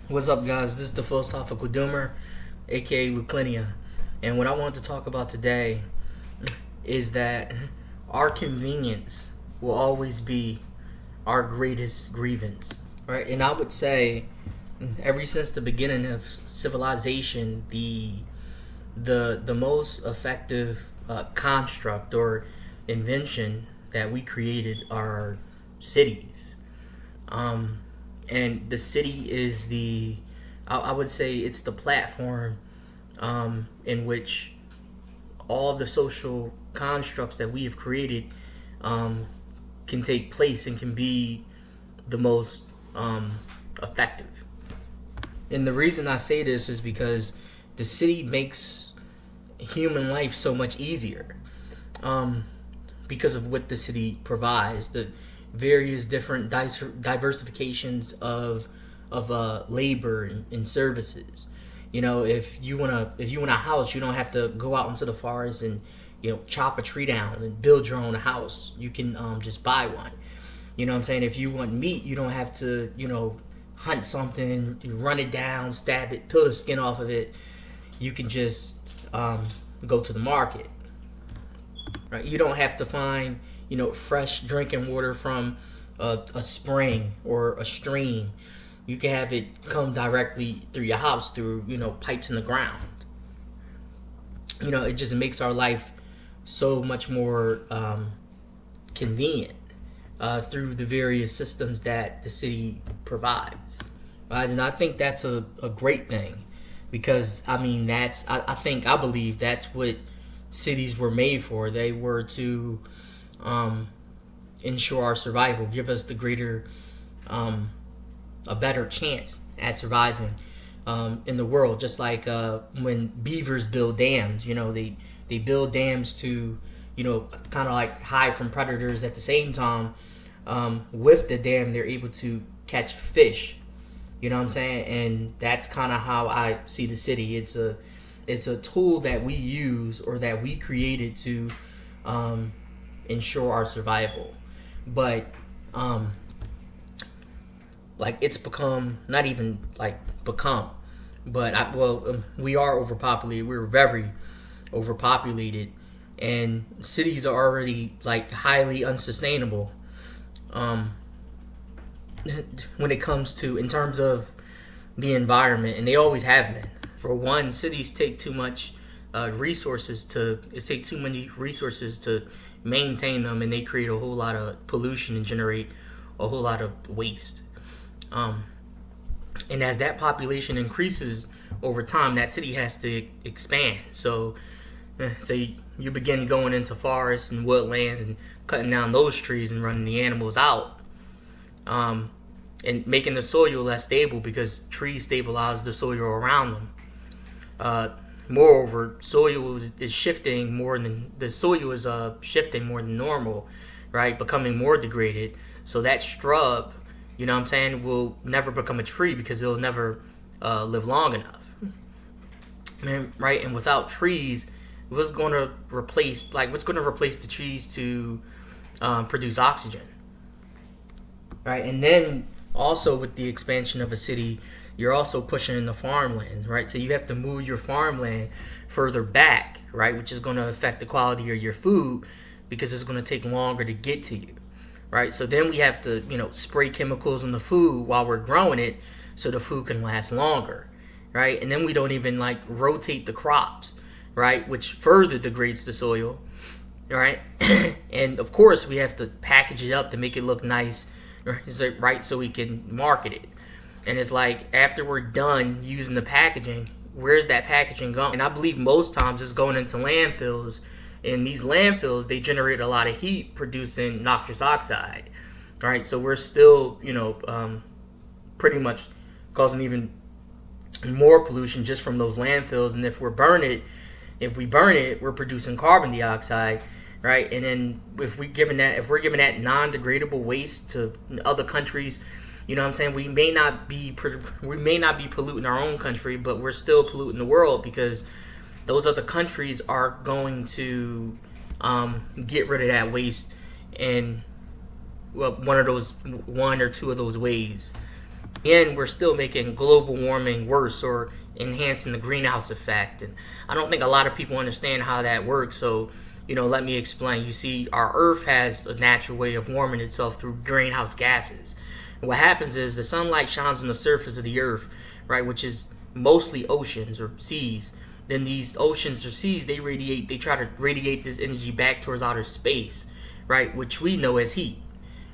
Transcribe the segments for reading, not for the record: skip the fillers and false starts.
What's up, guys? This is the Philosophical Doomer, aka Luclinia. And what I want to talk about today is that our convenience will always be our greatest grievance. Right? And I would say, ever since the beginning of civilization, the most effective construct or invention that we created are cities. Um, and the city is I would say it's the platform in which all the social constructs that we have created um, can take place and can be the most effective. And the reason I say this is because the city makes human life so much easier um, because of what the city provides. The various different diversifications of labor and services. You know, if you want a house, you don't have to go out into the forest and chop a tree down and build your own house. You can just buy one. You know what I'm saying? If you want meat, you don't have to hunt something, you run it down, stab it, peel the skin off of it. You can just go to the market. Right? You don't have to find fresh drinking water from a spring or a stream. You can have it come directly through your house through pipes in the ground. It just makes our life so much more convenient through the various systems that the city provides. Right? And I think that's a great thing because I believe that's what cities were made for. They were to ensure our survival, give us the greater, a better chance at surviving in the world. Just like when beavers build dams, they build dams to, kind of like hide from predators. At the same time, with the dam, they're able to catch fish. You know what I'm saying? And that's kind of how I see the city. It's a tool that we use or that we created to ensure our survival. But like it's become not even like become, but we are overpopulated. We're very overpopulated, and cities are already like highly unsustainable. Um, when it comes to in terms of the environment, and they always have been. For one, cities take too much resources to it takes too many resources to maintain them, and they create a whole lot of pollution and generate a whole lot of waste. Um, and as that population increases over time, that city has to expand. So you begin going into forests and woodlands and cutting down those trees and running the animals out. And making the soil less stable because trees stabilize the soil around them. Moreover, soil is shifting more than the soil is shifting more than normal, right? Becoming more degraded. So that shrub, you know what I'm saying, will never become a tree because it'll never live long enough. Right? And without trees, what's going to replace the trees to produce oxygen? Right? And then also with the expansion of a city, you're also pushing in the farmland, right? So you have to move your farmland further back, right? Which is going to affect the quality of your food because it's going to take longer to get to you, right? So then we have to, spray chemicals on the food while we're growing it so the food can last longer, right? And then we don't even like rotate the crops, right? Which further degrades the soil, right? And of course we have to package it up to make it look nice, right? So we can market it. And it's like after we're done using the packaging, where's that packaging going? And I believe most times it's going into landfills. And these landfills, they generate a lot of heat, producing nitrous oxide. Right? So we're still, pretty much causing even more pollution just from those landfills. And if we burn it, we're producing carbon dioxide. Right? And then if we're giving that non-degradable waste to other countries, you know what I'm saying? We may not be polluting our own country, but we're still polluting the world because those other countries are going to get rid of that waste in one or two of those ways. And we're still making global warming worse or enhancing the greenhouse effect. And I don't think a lot of people understand how that works. So, let me explain. You see, our Earth has a natural way of warming itself through greenhouse gases. And what happens is the sunlight shines on the surface of the Earth, right, which is mostly oceans or seas. Then these oceans or seas, they try to radiate this energy back towards outer space, right, which we know as heat,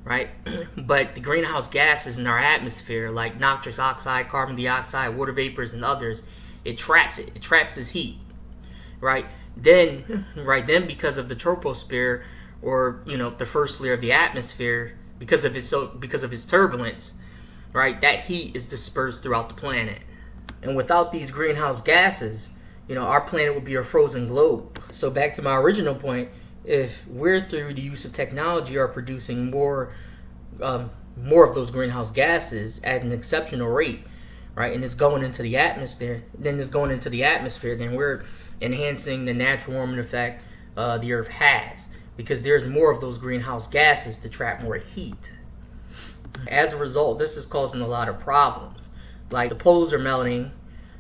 right? But the greenhouse gases in our atmosphere, like nitrous oxide, carbon dioxide, water vapors, and others, it traps it. It traps this heat, right? Then because of the troposphere, or the first layer of the atmosphere, because of its turbulence, right, that heat is dispersed throughout the planet. And without these greenhouse gases, our planet would be a frozen globe. So back to my original point, if we're through the use of technology are producing more of those greenhouse gases at an exceptional rate, right, and it's going into the atmosphere, then we're enhancing the natural warming effect the Earth has, because there's more of those greenhouse gases to trap more heat. As a result, this is causing a lot of problems. Like the poles are melting,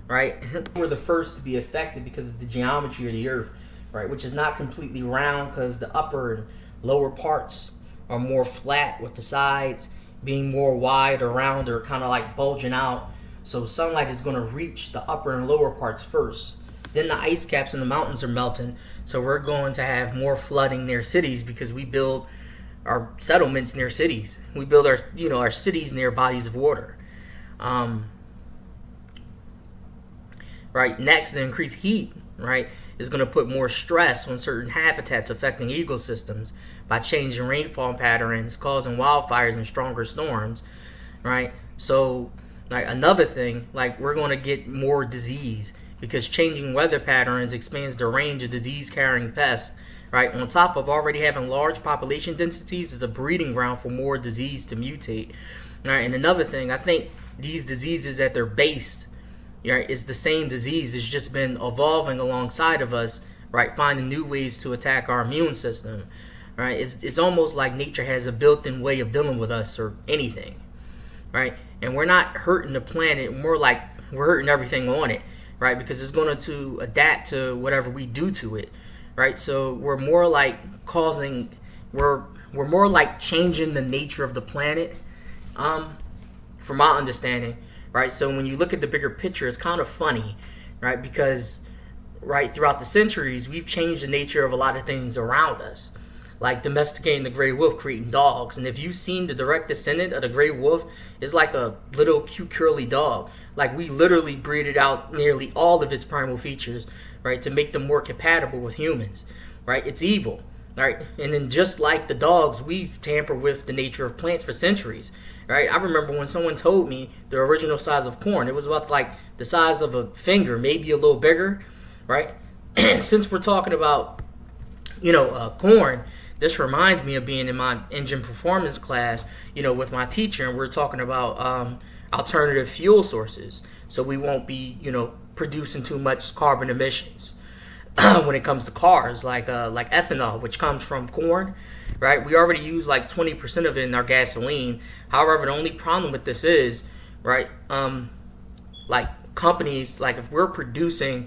right? We're the first to be affected because of the geometry of the Earth, right, which is not completely round because the upper and lower parts are more flat, with the sides being more wide or round or kind of like bulging out. So sunlight is going to reach the upper and lower parts first. Then the ice caps in the mountains are melting, so we're going to have more flooding near cities because we build our settlements near cities. We build our cities near bodies of water. Right. Next, the increased heat, right, is going to put more stress on certain habitats, affecting ecosystems by changing rainfall patterns, causing wildfires and stronger storms, right? So, like another thing, like we're going to get more disease because changing weather patterns expands the range of disease-carrying pests, right? On top of already having large population densities, is a breeding ground for more disease to mutate, right? And another thing, I think these diseases at their base, right, is the same disease. It's just been evolving alongside of us, right, finding new ways to attack our immune system, right? It's almost like nature has a built-in way of dealing with us or anything, right? And we're not hurting the planet, more like we're hurting everything on it, right? Because it's going to adapt to whatever we do to it, right? So we're more like we're more like changing the nature of the planet, from my understanding. Right, so when you look at the bigger picture, it's kind of funny, right? Because, right, throughout the centuries, we've changed the nature of a lot of things around us, like domesticating the gray wolf, creating dogs. And if you've seen the direct descendant of the gray wolf, it's like a little cute curly dog. Like we literally breeded out nearly all of its primal features, right, to make them more compatible with humans, right? It's evil, right? And then just like the dogs, we've tampered with the nature of plants for centuries. Right, I remember when someone told me the original size of corn. It was about like the size of a finger, maybe a little bigger, right? Since we're talking about, corn, this reminds me of being in my engine performance class, with my teacher, and we're talking about alternative fuel sources, so we won't be, producing too much carbon emissions when it comes to cars, like ethanol, which comes from corn. Right, we already use like 20% of it in our gasoline. However, the only problem with this is, right, like companies, like if we're producing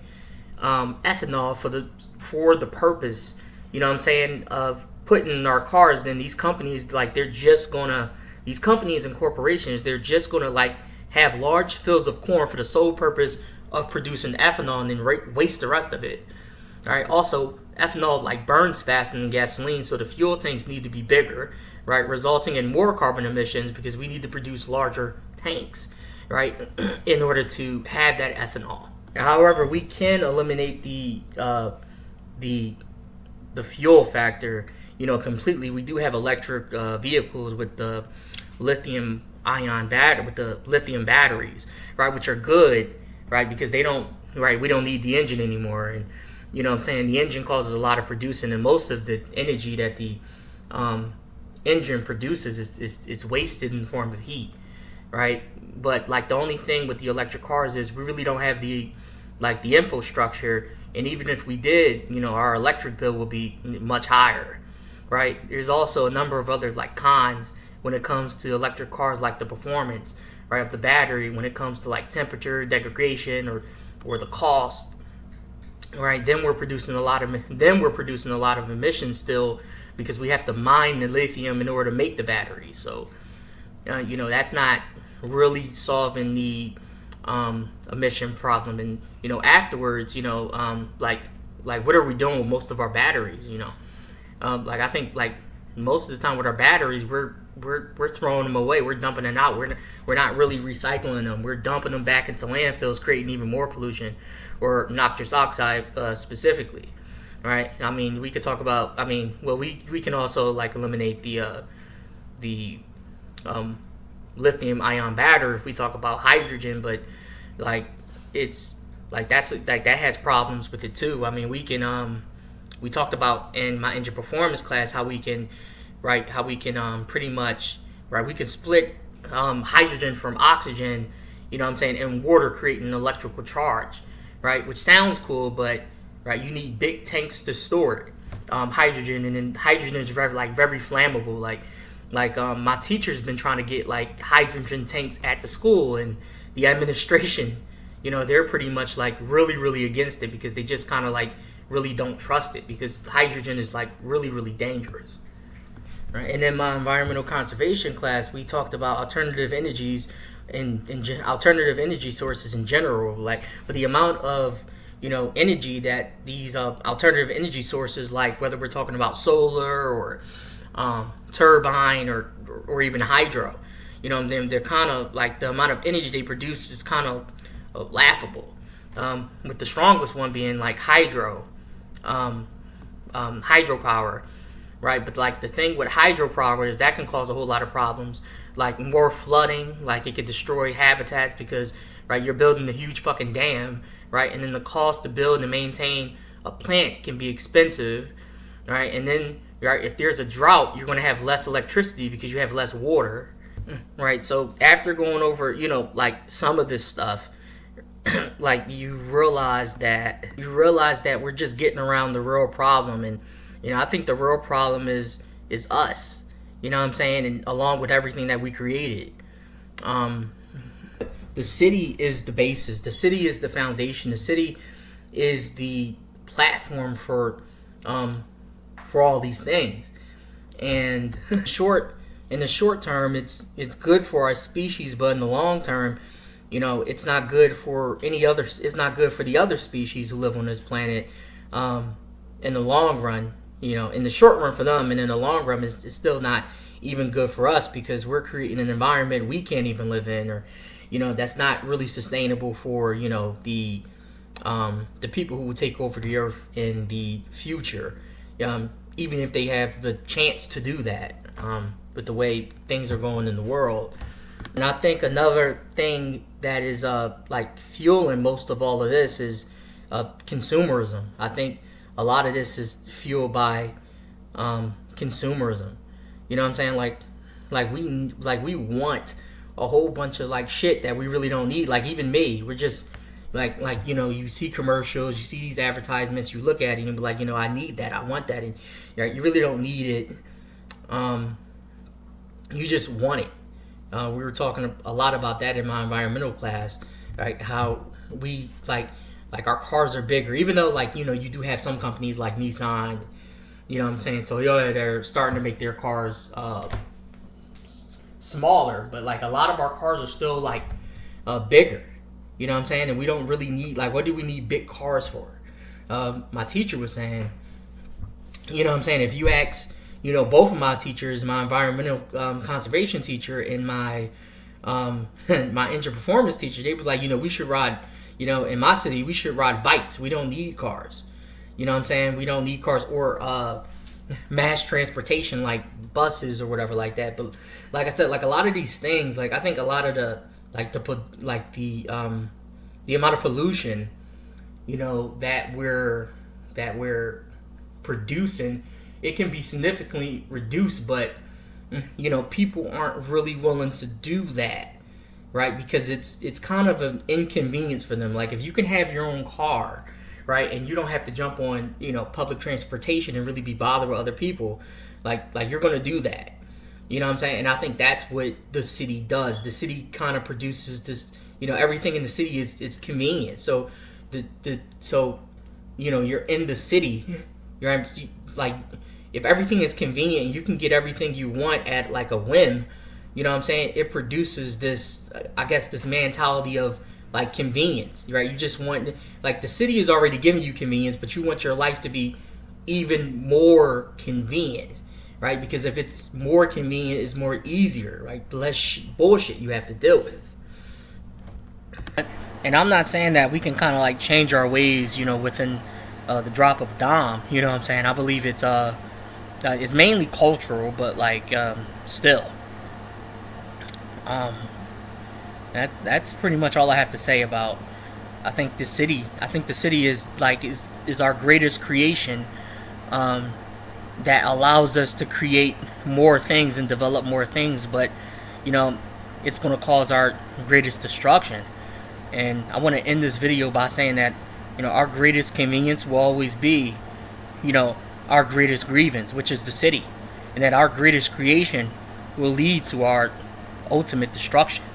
ethanol for the purpose, of putting in our cars, then these companies, like these companies and corporations, they're just gonna like have large fields of corn for the sole purpose of producing ethanol and then waste the rest of it. All right. Also, ethanol like burns faster than gasoline, so the fuel tanks need to be bigger, right, resulting in more carbon emissions because we need to produce larger tanks, right, in order to have that ethanol. However, we can eliminate the fuel factor, completely. We do have electric vehicles with the lithium batteries, right, which are good, right, because we don't need the engine anymore. And the engine causes a lot of producing, and most of the energy that the engine produces is wasted in the form of heat, right? But like the only thing with the electric cars is we really don't have the infrastructure, and even if we did, our electric bill will be much higher, right? There's also a number of other like cons when it comes to electric cars, like the performance, right, of the battery when it comes to like temperature degradation or the cost, right? Then we're producing a lot of emissions still, because we have to mine the lithium in order to make the battery. So that's not really solving the emission problem. And afterwards, like what are we doing with most of our batteries? Like I think like most of the time with our batteries, we're throwing them away. We're dumping them out. We're not really recycling them. We're dumping them back into landfills, creating even more pollution, or nitrous oxide specifically, right? I mean, we could talk about. I mean, well, we can also like eliminate the lithium ion battery if we talk about hydrogen, but like it's like that has problems with it too. I mean, we talked about in my engine performance class how we can pretty much, right, we can split hydrogen from oxygen, in water, creating an electrical charge, right, which sounds cool, but right, you need big tanks to store it, hydrogen, and then hydrogen is very flammable, like my teacher's been trying to get like hydrogen tanks at the school, and the administration, they're pretty much like really against it, because they just kind of like really don't trust it, because hydrogen is like really dangerous, right? And in my environmental conservation class, we talked about alternative energies and alternative energy sources in general, like, but the amount of energy that these alternative energy sources, like whether we're talking about solar or turbine or even hydro, they're kind of like, the amount of energy they produce is kind of laughable, with the strongest one being like hydropower, right? But like the thing with hydropower is that can cause a whole lot of problems, like more flooding, like it could destroy habitats, because right, you're building a huge fucking dam, right? And then the cost to build and maintain a plant can be expensive, right? And then right, if there's a drought, you're going to have less electricity because you have less water, right? So after going over like some of this stuff, like you realize that we're just getting around the real problem. And I think the real problem is us, what I'm saying, and along with everything that we created. The city is the basis, the city is the foundation, the city is the platform for all these things. And in the short term, it's good for our species, but in the long term, it's not good for it's not good for the other species who live on this planet, in the long run, in the short run for them, and in the long run it's still not even good for us, because we're creating an environment we can't even live in, or that's not really sustainable for the people who will take over the earth in the future, even if they have the chance to do that, with the way things are going in the world. And I think another thing that is like fueling most of all of this is consumerism. I think a lot of this is fueled by consumerism. You know what I'm saying? Like we want a whole bunch of like shit that we really don't need. Like even me, we're just like you see commercials, you see these advertisements, you look at it and you be like, I need that, I want that, and you really don't need it. You just want it. We were talking a lot about that in my environmental class, right? How we like our cars are bigger, even though you do have some companies like Nissan, what I'm saying, Toyota, they're starting to make their cars smaller, but like a lot of our cars are still like bigger, what I'm saying, and we don't really need, like, what do we need big cars for? My teacher was saying, what I'm saying, if you ask both of my teachers, my environmental conservation teacher and my my engine performance teacher, they were like, we should ride, in my city, we should ride bikes. We don't need cars. What I'm saying? We don't need cars or mass transportation like buses or whatever like that. But like I said, like a lot of these things, like I think a lot of the amount of pollution, that we're producing, it can be significantly reduced, but people aren't really willing to do that, right? Because it's kind of an inconvenience for them. Like if you can have your own car, right, and you don't have to jump on public transportation and really be bothered with other people, like you're gonna do that. You know what I'm saying? And I think that's what the city does. The city kind of produces this. Everything in the city is convenient. So you're in the city. You're like, if everything is convenient and you can get everything you want at like a whim, you know what I'm saying? It produces this, I guess, this mentality of like convenience, right? You just want, like, the city is already giving you convenience, but you want your life to be even more convenient, right? Because if it's more convenient, it's more easier, right? Less bullshit you have to deal with. And I'm not saying that we can kind of like change our ways, within the drop of a dime. You know what I'm saying? I believe it's mainly cultural, but like still. That's pretty much all I have to say about. I think the city is like is our greatest creation, that allows us to create more things and develop more things. But it's going to cause our greatest destruction. And I want to end this video by saying that our greatest convenience will always be our greatest grievance, which is the city, and that our greatest creation will lead to our ultimate destruction.